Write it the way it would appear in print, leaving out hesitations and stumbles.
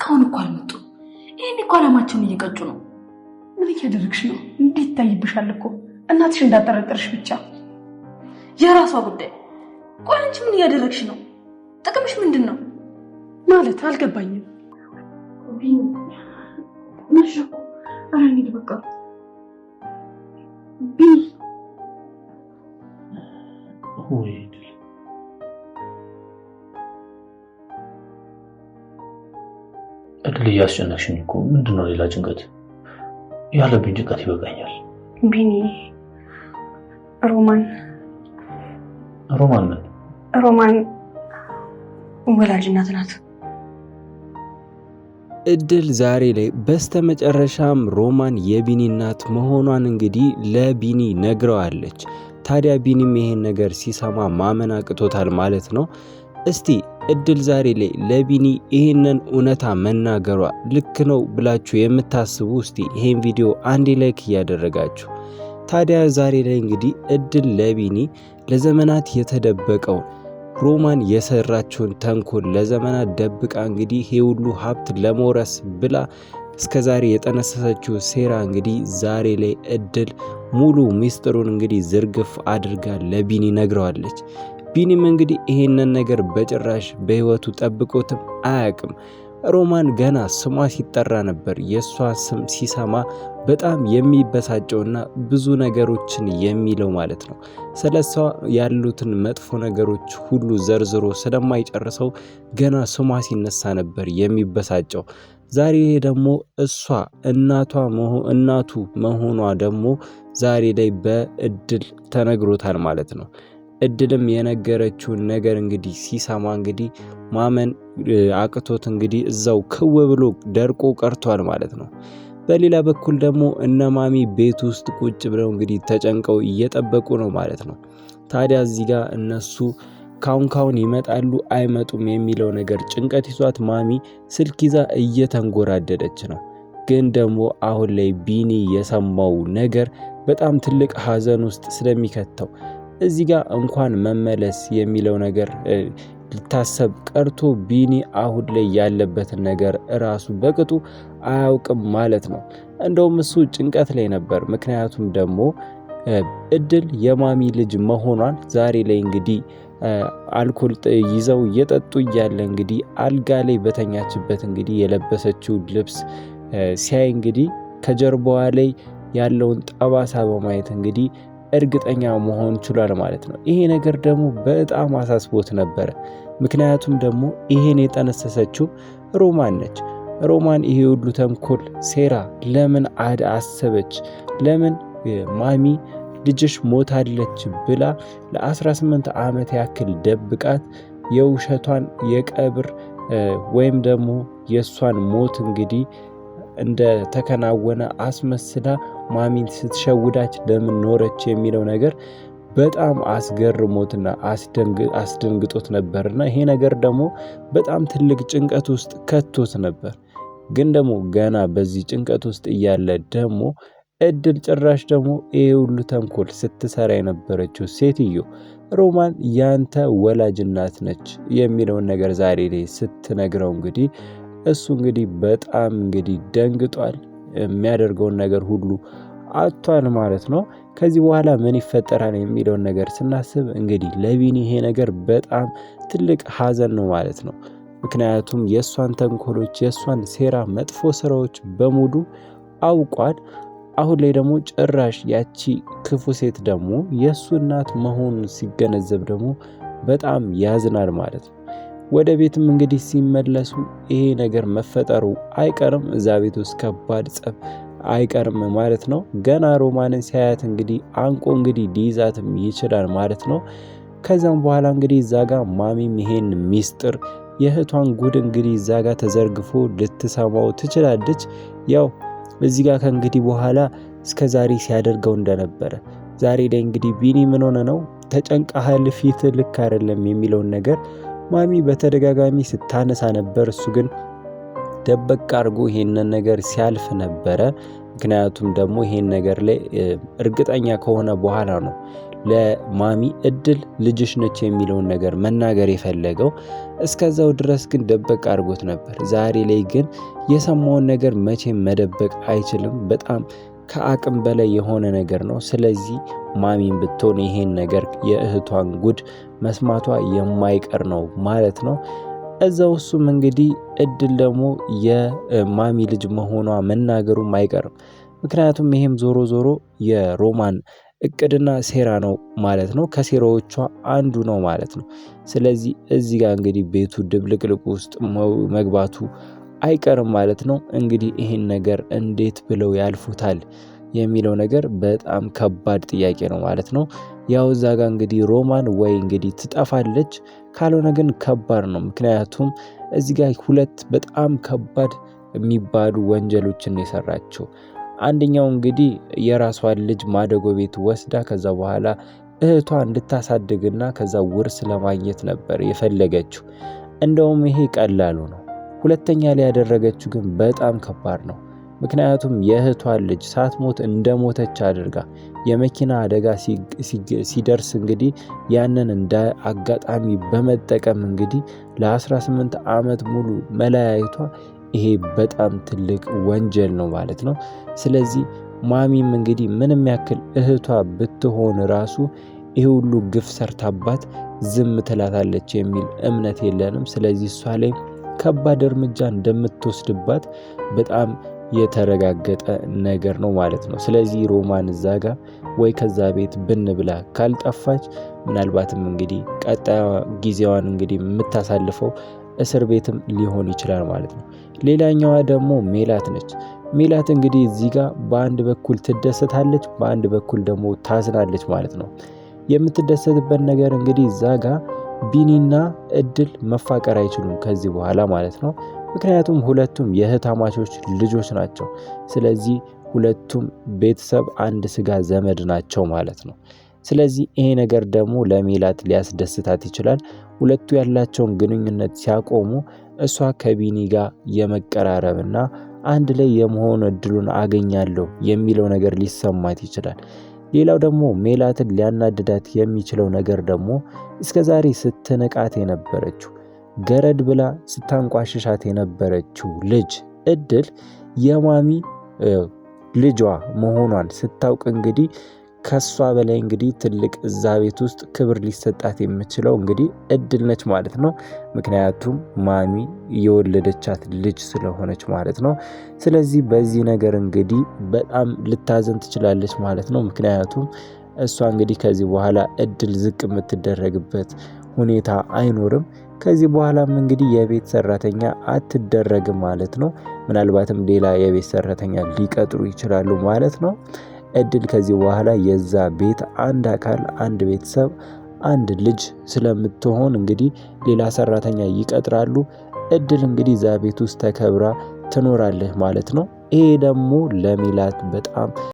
እስካሁን እኮ አልመጡም። ይሄን እኮ አላማቸውን እየቀጩ ነው። ምን እያደረግሽ ነው? እንዴት ታይብሻል እኮ እናትሽ እንዳጠረጠርሽ ብቻ። የራሷ ጉዳይ። ቆይ አንቺ ምን እያደረግሽ ነው? ጥቅምሽ ምንድን ነው? ማለት አልገባኝም። መሸኩ አራኒ በቃ ወይድ እድል እያስጨነቅሽኝ እኮ ምንድነው? ሌላ ጭንቀት ያለብኝ ጭንቀት ይበቃኛል። ቢኒ ሮማን ወላጅ እናት ናት። እድል ዛሬ ላይ በስተመጨረሻም ሮማን የቢኒ እናት መሆኗን እንግዲህ ለቢኒ ነግረዋለች። ታዲያ ቢኒም ይሄን ነገር ሲሰማ ማመን አቅቶታል ማለት ነው። እስቲ እድል ዛሬ ላይ ለቢኒ ይሄንን እውነታ መናገሯ ልክ ነው ብላችሁ የምታስቡ እስቲ ይሄን ቪዲዮ አንዴ ላይክ እያደረጋችሁ። ታዲያ ዛሬ ላይ እንግዲህ እድል ለቢኒ ለዘመናት የተደበቀው ሮማን የሰራችውን ተንኮል ለዘመናት ደብቃ እንግዲህ ይሄ ሁሉ ሀብት ለመውረስ ብላ እስከዛሬ የጠነሰሰችው ሴራ እንግዲህ ዛሬ ላይ እድል ሙሉ ሚስጥሩን እንግዲህ ዝርግፍ አድርጋ ለቢኒ ነግረዋለች። ቢኒም እንግዲህ ይሄንን ነገር በጭራሽ በህይወቱ ጠብቆትም አያውቅም። ሮማን ገና ስሟ ሲጠራ ነበር የሷ ስም ሲሰማ በጣም የሚበሳጨውና ብዙ ነገሮችን የሚለው ማለት ነው። ስለሷ ያሉትን መጥፎ ነገሮች ሁሉ ዘርዝሮ ስለማይጨርሰው ገና ስሟ ሲነሳ ነበር የሚበሳጨው። ዛሬ ደግሞ እሷ እናቱ መሆኗ ደግሞ ዛሬ ላይ በእድል ተነግሮታል ማለት ነው። እድልም የነገረችውን ነገር እንግዲህ ሲሰማ እንግዲህ ማመን አቅቶት እንግዲህ እዛው ክው ብሎ ደርቆ ቀርቷል ማለት ነው። በሌላ በኩል ደግሞ እነማሚ ቤት ውስጥ ቁጭ ብለው እንግዲህ ተጨንቀው እየጠበቁ ነው ማለት ነው። ታዲያ እዚህ ጋር እነሱ ካሁን ይመጣሉ አይመጡም የሚለው ነገር ጭንቀት ይዟት ማሚ ስልክ ይዛ እየተንጎራደደች ነው። ግን ደግሞ አሁን ላይ ቢኒ የሰማው ነገር በጣም ትልቅ ሀዘን ውስጥ ስለሚከተው እዚህ ጋር እንኳን መመለስ የሚለው ነገር ሊታሰብ ቀርቶ ቢኒ አሁን ላይ ያለበትን ነገር ራሱ በቅጡ አያውቅም ማለት ነው። እንደውም እሱ ጭንቀት ላይ ነበር። ምክንያቱም ደግሞ እድል የማሚ ልጅ መሆኗን ዛሬ ላይ እንግዲህ አልኮል ይዘው እየጠጡ እያለ እንግዲህ አልጋ ላይ በተኛችበት እንግዲህ የለበሰችው ልብስ ሲያይ እንግዲህ ከጀርባዋ ላይ ያለውን ጠባሳ በማየት እንግዲህ እርግጠኛ መሆን ችሏል ማለት ነው። ይሄ ነገር ደግሞ በጣም አሳስቦት ነበረ። ምክንያቱም ደግሞ ይሄን የጠነሰሰችው ሮማን ነች። ሮማን ይሄ ሁሉ ተንኮል ሴራ ለምን አሰበች? ለምን ማሚ ልጅሽ ሞታለች ብላ ለ18 ዓመት ያክል ደብቃት የውሸቷን የቀብር ወይም ደግሞ የሷን ሞት እንግዲህ እንደ ተከናወነ አስመስላ ማሚን ስትሸውዳች ለምን ኖረች የሚለው ነገር በጣም አስገርሞትና አስደንግጦት ነበርና ይሄ ነገር ደግሞ በጣም ትልቅ ጭንቀት ውስጥ ከቶት ነበር። ግን ደግሞ ገና በዚህ ጭንቀት ውስጥ እያለ ደግሞ እድል ጭራሽ ደግሞ ይሄ ሁሉ ተንኮል ስትሰራ የነበረችው ሴትዮ ሮማን ያንተ ወላጅ እናት ነች የሚለውን ነገር ዛሬ ላይ ስትነግረው እንግዲህ እሱ እንግዲህ በጣም እንግዲህ ደንግጧል። የሚያደርገውን ነገር ሁሉ አጥቷል ማለት ነው። ከዚህ በኋላ ምን ይፈጠራል የሚለውን ነገር ስናስብ እንግዲህ ለቢኒ ይሄ ነገር በጣም ትልቅ ሀዘን ነው ማለት ነው። ምክንያቱም የሷን ተንኮሎች፣ የሷን ሴራ፣ መጥፎ ስራዎች በሙሉ አውቋል። አሁን ላይ ደግሞ ጭራሽ ያቺ ክፉ ሴት ደግሞ የሱ እናት መሆኑን ሲገነዘብ ደግሞ በጣም ያዝናል ማለት ነው። ወደ ቤትም እንግዲህ ሲመለሱ ይሄ ነገር መፈጠሩ አይቀርም። እዛ ቤት ውስጥ ከባድ ጸብ አይቀርም ማለት ነው። ገና ሮማንን ሲያያት እንግዲህ አንቆ እንግዲህ ሊይዛትም ይችላል ማለት ነው። ከዛም በኋላ እንግዲህ እዛ ጋር ማሚም ይሄን ሚስጥር የእህቷን ጉድ እንግዲህ እዛ ጋር ተዘርግፎ ልትሰማው ትችላለች። ያው እዚህ ጋር ከእንግዲህ በኋላ እስከዛሬ ሲያደርገው እንደነበረ ዛሬ ላይ እንግዲህ ቢኒ ምን ሆነ ነው ተጨንቀሃል፣ ፊት ልክ አይደለም የሚለውን ነገር ማሚ በተደጋጋሚ ስታነሳ ነበር። እሱ ግን ደበቅ አድርጎ ይሄንን ነገር ሲያልፍ ነበረ። ምክንያቱም ደግሞ ይሄን ነገር ላይ እርግጠኛ ከሆነ በኋላ ነው ለማሚ እድል ልጅሽ ነች የሚለውን ነገር መናገር የፈለገው። እስከዛው ድረስ ግን ደበቅ አድርጎት ነበር። ዛሬ ላይ ግን የሰማውን ነገር መቼም መደበቅ አይችልም። በጣም ከአቅም በላይ የሆነ ነገር ነው። ስለዚህ ማሚን ብትሆን ይሄን ነገር የእህቷን ጉድ መስማቷ የማይቀር ነው ማለት ነው። እዛው እሱም እንግዲህ እድል ደግሞ የማሚ ልጅ መሆኗ መናገሩም አይቀርም። ምክንያቱም ይሄም ዞሮ ዞሮ የሮማን እቅድና ሴራ ነው ማለት ነው። ከሴራዎቿ አንዱ ነው ማለት ነው። ስለዚህ እዚህ ጋር እንግዲህ ቤቱ ድብልቅልቅ ውስጥ መግባቱ አይቀርም ማለት ነው። እንግዲህ ይሄን ነገር እንዴት ብለው ያልፉታል የሚለው ነገር በጣም ከባድ ጥያቄ ነው ማለት ነው። ያው እዛ ጋር እንግዲህ ሮማን ወይ እንግዲህ ትጠፋለች፣ ካልሆነ ግን ከባድ ነው። ምክንያቱም እዚህ ጋር ሁለት በጣም ከባድ የሚባሉ ወንጀሎችን የሰራችው። አንደኛው እንግዲህ የራሷን ልጅ ማደጎ ቤት ወስዳ ከዛ በኋላ እህቷ እንድታሳድግና ከዛ ውርስ ለማግኘት ነበር የፈለገችው። እንደውም ይሄ ቀላሉ ነው። ሁለተኛ ላይ ያደረገችው ግን በጣም ከባድ ነው። ምክንያቱም የእህቷን ልጅ ሳትሞት እንደሞተች አድርጋ የመኪና አደጋ ሲደርስ እንግዲህ ያንን እንደ አጋጣሚ በመጠቀም እንግዲህ ለ18 ዓመት ሙሉ መለያየቷ ይሄ በጣም ትልቅ ወንጀል ነው ማለት ነው። ስለዚህ ማሚም እንግዲህ ምንም ያክል እህቷ ብትሆን ራሱ ይሄ ሁሉ ግፍ ሰርታባት ዝም ትላታለች የሚል እምነት የለንም። ስለዚህ እሷ ላይ ከባድ እርምጃ እንደምትወስድባት በጣም የተረጋገጠ ነገር ነው ማለት ነው። ስለዚህ ሮማን እዛ ጋር ወይ ከዛ ቤት ብን ብላ ካልጠፋች ምናልባትም እንግዲህ ቀጣዩ ጊዜዋን እንግዲህ የምታሳልፈው እስር ቤትም ሊሆን ይችላል ማለት ነው። ሌላኛዋ ደግሞ ሜላት ነች። ሜላት እንግዲህ እዚህ ጋር በአንድ በኩል ትደሰታለች፣ በአንድ በኩል ደግሞ ታዝናለች ማለት ነው። የምትደሰትበት ነገር እንግዲህ እዛ ጋር ቢኒና እድል መፋቀር አይችሉም ከዚህ በኋላ ማለት ነው። ምክንያቱም ሁለቱም የእህታማቾች ልጆች ናቸው። ስለዚህ ሁለቱም ቤተሰብ አንድ ስጋ ዘመድ ናቸው ማለት ነው። ስለዚህ ይሄ ነገር ደግሞ ለሜላት ሊያስደስታት ይችላል። ሁለቱ ያላቸውን ግንኙነት ሲያቆሙ እሷ ከቢኒ ጋር የመቀራረብና አንድ ላይ የመሆን እድሉን አገኛለሁ የሚለው ነገር ሊሰማት ይችላል። ሌላው ደግሞ ሜላትን ሊያናድዳት የሚችለው ነገር ደግሞ እስከዛሬ ስትንቃት የነበረችው ገረድ ብላ ስታንቋሽሻት የነበረችው ልጅ እድል የማሚ ልጇ መሆኗን ስታውቅ እንግዲህ ከሷ በላይ እንግዲህ ትልቅ እዛ ቤት ውስጥ ክብር ሊሰጣት የምችለው እንግዲህ እድል ነች ማለት ነው። ምክንያቱም ማሚ የወለደቻት ልጅ ስለሆነች ማለት ነው። ስለዚህ በዚህ ነገር እንግዲህ በጣም ልታዘን ትችላለች ማለት ነው። ምክንያቱም እሷ እንግዲህ ከዚህ በኋላ እድል ዝቅ የምትደረግበት ሁኔታ አይኖርም። ከዚህ በኋላም እንግዲህ የቤት ሰራተኛ አትደረግም ማለት ነው። ምናልባትም ሌላ የቤት ሰራተኛ ሊቀጥሩ ይችላሉ ማለት ነው። እድል ከዚህ በኋላ የዛ ቤት አንድ አካል፣ አንድ ቤተሰብ፣ አንድ ልጅ ስለምትሆን እንግዲህ ሌላ ሰራተኛ ይቀጥራሉ። እድል እንግዲህ እዛ ቤት ውስጥ ተከብራ ትኖራለች ማለት ነው። ይሄ ደግሞ ለሜላት በጣም